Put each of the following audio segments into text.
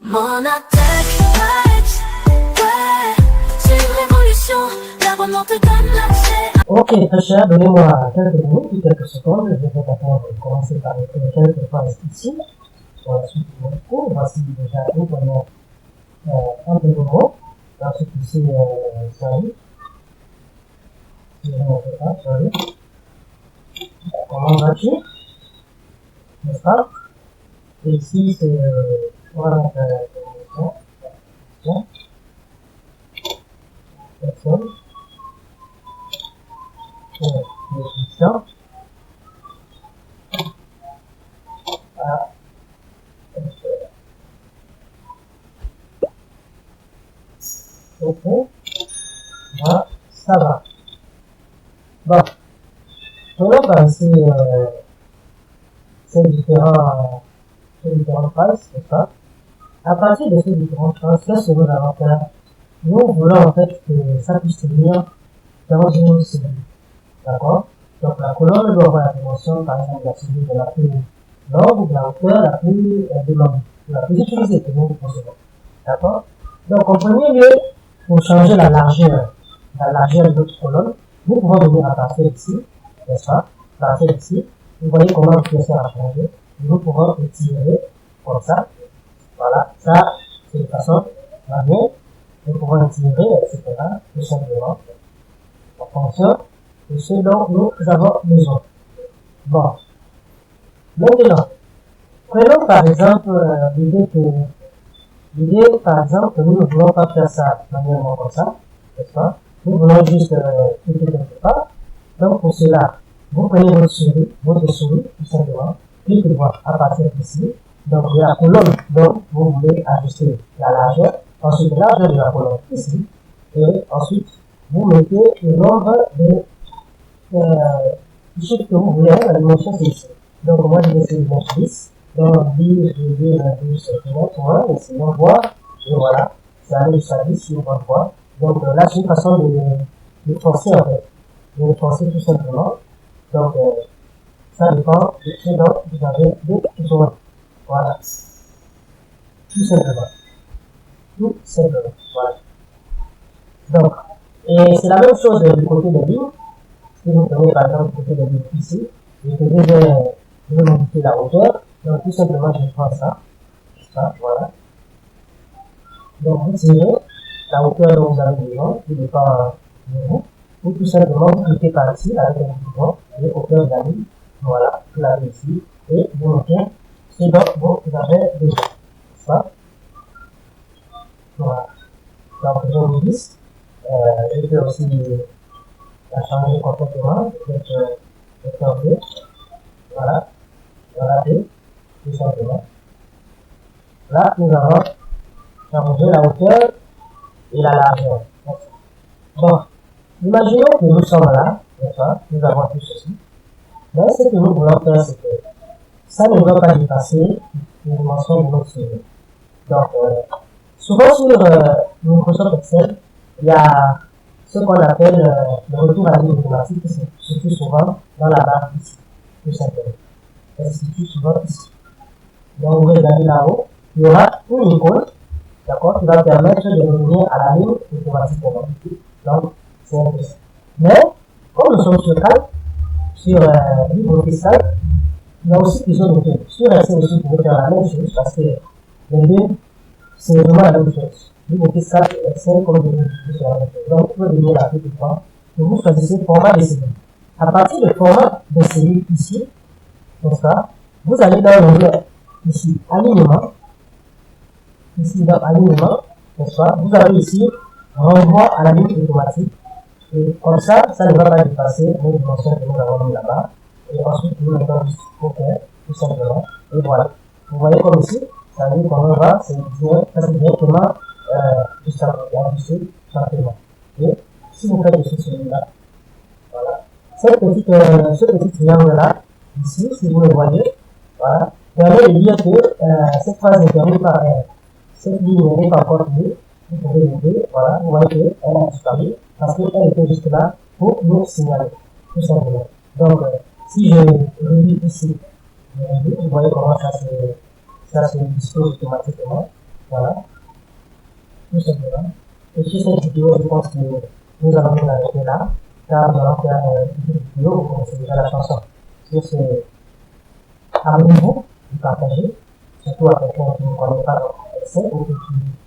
Monatech, ouais, c'est une révolution, l'abonnement te donne l'accès. Ok, très cher, donnez-moi quelques minutes ou quelques secondes. Je vais d'abord commencer par écrire quelques phrases ici. Sur la suite de mon cours, voici déjà une première un peu de mots. Ensuite ici, salut. Je vais montrer ça, salut. Comment vas-tu? N'est-ce pas? Et ici, c'est, on va mettre personne, définition, ok, voilà, ça va. Bon, prenons par ici ces différentes phrases, n'est-ce pas? À partir de ces différentes phrases, qu'est-ce que nous allons faire? Nous voulons en fait que ça puisse se lire dans une série. D'accord? Donc la colonne doit avoir la dimension, par exemple, la série de la plus longue ou de la hauteur la plus demandée, la plus utilisée que nous possédons. D'accord? Donc en premier lieu, pour changer la largeur de notre colonne, nous pouvons venir à partir d'ici, n'est-ce pas? À partir d'ici, vous voyez comment le curseur a changé. Nous pouvons étirer comme ça. Voilà, ça, c'est de façon manuelle. Nous pouvons étirer, etc. Tout simplement, en fonction de ce dont nous avons besoin. Bon, maintenant, prenons par exemple l'idée, par exemple, que nous ne voulons pas faire ça manuellement comme ça, n'est-ce pas? Nous voulons juste cliquer quelque part. Donc pour cela, vous prenez votre souris, tout simplement, cliquez droit à partir d'ici. Donc il y a la colonne dont vous voulez ajuster la largeur, ensuite la largeur de la colonne ici, et ensuite vous mettez le nombre de chiffres que vous voulez, la dimension c'est ici. Donc moi je vais essayer de 10, donc 10, je vais dire 12, essayons de voir, et voilà, ça arrive jusqu'à 10 si on va voir. Donc là c'est une façon de forcer en fait, de le forcer tout simplement. Donc ça dépend de ce dont vous avez besoin. Voilà. Tout simplement. Tout simplement. Voilà. Donc, et c'est la même chose du côté de l'île. Si vous prenez par exemple du côté de l'île ici, et que je vais modifier la hauteur, donc tout simplement je prends ça. Ça, voilà. Donc vous tirez la hauteur dont vous avez besoin, qui dépend de vous, ou tout simplement vous cliquez par ici avec un bouton, et hauteur de la ligne, voilà, vous l'avez ici, et vous mettez ce dont vous avez besoin. Ça, voilà. Donc je vous dis, je peux aussi la changer complètement, peut-être fermer, voilà, voilà, et tout simplement. Là, nous avons changé la hauteur et la largeur. Bon, imaginons que nous sommes là, nous avons tout ceci. Mais ce que nous voulons faire, c'est que ça ne doit pas dépasser une dimension de notre série. Donc, souvent sur Microsoft Excel, il y a ce qu'on appelle le retour à ligne automatique qui se situe souvent dans la barre ici, tout simplement. Elle se situe souvent ici. Donc, vous regardez là-haut, il y aura une icône, d'accord, qui va permettre de revenir à la ligne automatiquement. Donc, c'est intéressant. Mais, comme nous sommes sur Calc, sur LibreOffice Calc, il y a aussi plusieurs méthodes. Sur Excel aussi, vous pouvez faire la même chose parce que les deux, c'est vraiment la même chose. LibreOffice Calc et Excel, comme je vous dis, sur la même chose. Donc, vous pouvez venir là tout le temps et vous choisissez le format de série. À partir du format de série ici, comme ça, vous allez dans l'onglet ici, alignement. Ici, dans alignement, n'est-ce pas? Vous avez ici renvoi à la ligne automatique. Et comme ça ne va pas dépasser les dimensions que nous avons mis là-bas. Et ensuite, nous mettons juste OK, tout simplement. Et voilà. Vous voyez comme ici, ça veut dire qu'on va, c'est directement juste à ajuster simplement. Et si vous faites aussi celui-là, voilà. Ce petit triangle-là, ici, si vous le voyez, voilà, permet de dire que cette phrase est terminée par R. Cette ligne n'est pas encore finie. Vous pouvez l'aider, voilà, vous voyez qu'elle a disparu parce qu'elle était juste là pour nous signaler, tout simplement. Donc, si je relis ici, vous voyez comment ça se dispose automatiquement. Voilà, tout simplement. Et sur cette vidéo, je pense que nous allons nous arrêter là, car nous allons faire une vidéo, vous connaissez déjà la chanson. Sur ce, amusez-vous, vous partagez, surtout à quelqu'un qui ne connaît pas votre essai ou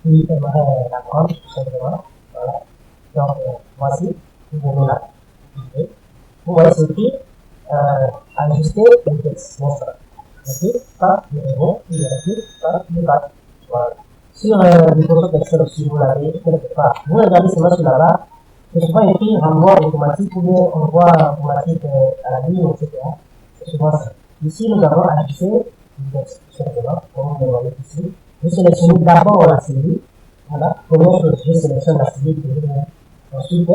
qui aimerait l'apprendre, tout simplement. Voilà. Donc, voici, vous pouvez la vidéo. Vous voyez ce qui ajuster le texte. Bon, ça. Ok, pas de héros, pas de bac. Voilà. Sur les photos d'Excel aussi, vous l'avez quelque part. Vous regardez seulement sur la barre, c'est souvent écrit renvoi automatique ou bien envoi automatique à la ligne, etc. C'est souvent ça. Ici, nous avons ajusté le texte, tout simplement, comme vous le voyez ici. Je sélectionne d'abord la série. Voilà. Première chose, je sélectionne la série que je veux. Ensuite,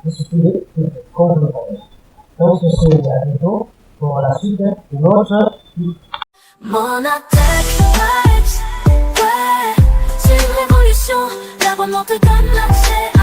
je suffit de cliquer, comme vous le voyez. Donc, ceci est à bientôt pour la suite de notre vidéo. Monatech Vibes, ouais, c'est une révolution, l'abonnement te donne l'accès.